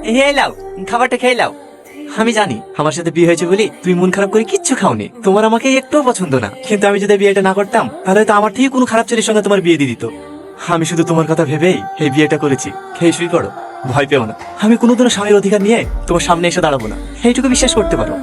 এই লাও, খাবারটা খেয়ে লাও। আমি জানি আমার সাথে বিয়ে হয়েছে বলি তুমি মন খারাপ করে কিচ্ছু খাওনি, তোমার আমাকে একটুও পছন্দ না। কিন্তু আমি যদি বিয়েটা না করতাম তাহলে তো আমার থেকে কোনো খারাপ ছেলের সঙ্গে তোমার বিয়ে দিয়ে দিত। আমি শুধু তোমার কথা ভেবেই এই বিয়েটা করেছি। খেয়ে শুই করো, ভয় পেও না। আমি কোনোদিনও স্বামীর অধিকার নিয়ে তোমার সামনে এসে দাঁড়াবো না, এইটুকু বিশ্বাস করতে পারো।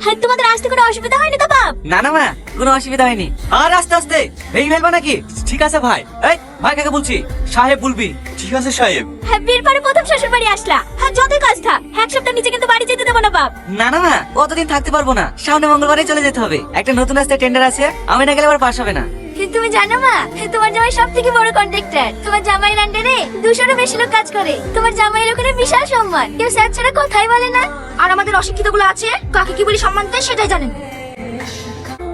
হ্যাঁ, তোমাদের আসতে কোনো অসুবিধা হয়নি তো বাপ? না না মা, কোনো অসুবিধা হয়নি। আর আস্তে আস্তে এই ফেলবা নাকি? ঠিক আছে ভাই। এই ভাই কাকে বলছি? সাহেব বলবি। ঠিক আছে সাহেব। হ্যাঁ, বিয়ের পরে প্রথম শ্বশুর বাড়ি আসলা। হ্যাঁ, যতই কাজ থাক এক সপ্তাহ নিচে কিন্তু বাড়ি যেতে দেবো না বাপ। না না মা, অতদিন থাকতে পারবো না। সামনে মঙ্গলবারে চলে যেতে হবে। একটা নতুন রাস্তায় টেন্ডার আছে, আমি না গেলে আবার পাস হবে না। তুমি জানো মা, তোমার জামাই সব থেকে বড় কন্ট্রাক্টর। তোমার জামাইয়ের আন্ডারে 200-এরও বেশি লোক কাজ করে। তোমার জামাইয়ের ওখানে বিশাল সম্মান, কেউ স্যার ছাড়া কথাই বলে না। আর আমাদের অশিক্ষিত গুলো আছে, কাকে কি বলি সম্মান দেয় সেটাই জানেন।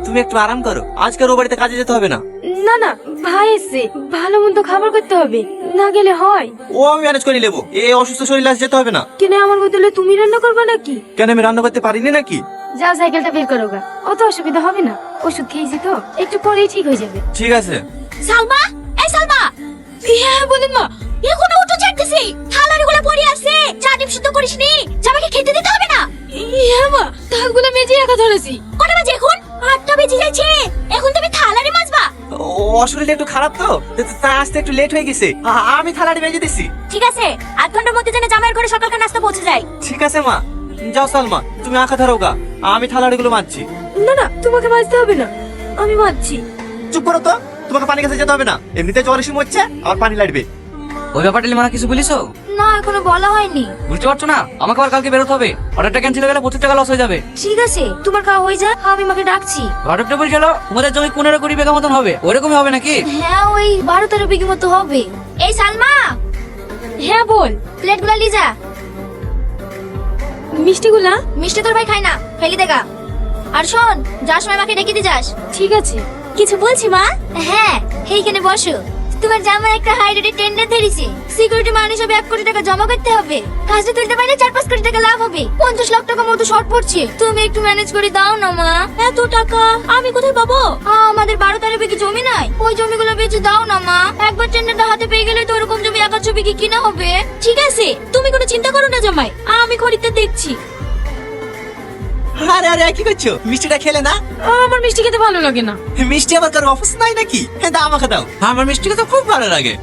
তুমি একটু আরাম করো, আজকের ও বাড়িতে কাজে যেতে হবে না। না না, ভাই এসে ভালো মন্দ খাবার করতে হবে, না গেলে হয়। ও আমি ম্যানেজ করে নেবো, এই অসুস্থ শরীরে আজ যেতে হবে না। কেন আমার বদলে তুমি রান্না করবে নাকি? কেন আমি রান্না করতে পারিনি নাকি? যাও সাইকেলটা বের করো গা, অত অসুবিধা হবে না। ওষুধ খেয়েছি তো, একটু পরেই ঠিক হয়ে যাবে। ঠিক আছে। সালমা, এই সালমা। হ্যাঁ বলেন মা। এখনো উঠো চাটতেছি, থালার গুলো পড়ে আছে। চা ডিম শুদ্ধ করিসনি, জামাইকে খেতে দিতে হবে না? হ্যাঁ মা, থালগুলো মেজে রাখা ধরেছি। কটা বাজে এখন? 8টা বেজে যাচ্ছে, এখন তুমি থালারে মাজবা? ও শরীরটা একটু খারাপ তো, তাই আসতে একটু লেট হয়ে গেছে। আমি থালাটি মেজে দিছি। ঠিক আছে, 8 ঘন্টার মধ্যে যেন জামাইয়ের ঘরে সকালকার নাস্তা পৌঁছে যায়। ঠিক আছে মা। যাও সালমা, তুমি আঁকা ধরো গা, আমি থালাড়িগুলো মাজছি। না না, তোমাকে মাজতে হবে না, আমি মাজছি। চুপ করো তো, তোমাকে পানি কাছে যেতে হবে না। এমনিতে জ্বর এসে মরছে, আর পানি লাগবে। ওই ব্যাপারটা মা কিছু বলিছো? না, এখনো বলা হয়নি। বুঝতে পারছো না? আমাকে আবার কালকে বেরোতে হবে। অর্ডারটা ক্যান্সেল হয়ে গেলে 25 টাকা লস হয়ে যাবে। ঠিক আছে, তোমার খাওয়া হয়ে যা, আমি মাকে ডাকছি। ঘটক টেবিল গেল, তোমাদের জমি 15-20 বিঘা মতন হবে, ওরকমই হবে নাকি? হ্যাঁ, ওই 12-13 বিঘি মতো হবে। এই সালমা, হ্যাঁ বল। প্লেটগুলো নিয়ে যা। মিষ্টিগুলা? মিষ্টি তোর ভাই খায় না, ফেলি দেখা। আর শোন, যার সময় মাকে ডেকে দিয়ে যাস। ঠিক আছে। কিছু বলছি মা? হ্যাঁ, এইখানে বসো। তোমার জামাই একটা হাই রেটের টেন্ডার ধরেছে। সিকিউরিটি মানি সব 1 কোটি টাকা জমা করতে হবে। কাজটা তুলতে পারলে 4-5 কোটি টাকা লাভ হবে। 50 লাখ টাকা মতো শর্ট পড়ছে, তুমি একটু ম্যানেজ করে দাও না মা। এত টাকা আমি কোথায় পাবো? আমাদের 12-13 বিঘি জমি নাই, ওই জমিগুলো বেচে দাও না মা। একবার টেন্ডারটা হাতে পেয়ে গেলে তো ওরকম জমি 1-2 বিঘি কিনা হবে। ঠিক আছে, তুমি কোনো চিন্তা করো না জামাই, আমি খরিদ্দার দেখছি। আরে আরে কি করছো? মিষ্টিটা খেলে না? আমার মিষ্টি খেতে ভালো লাগে না। মিষ্টি আবার কারো অফিস নাই নাকি? দাও আমাকে দাও, আমার মিষ্টি খেতে খুব ভালো লাগে।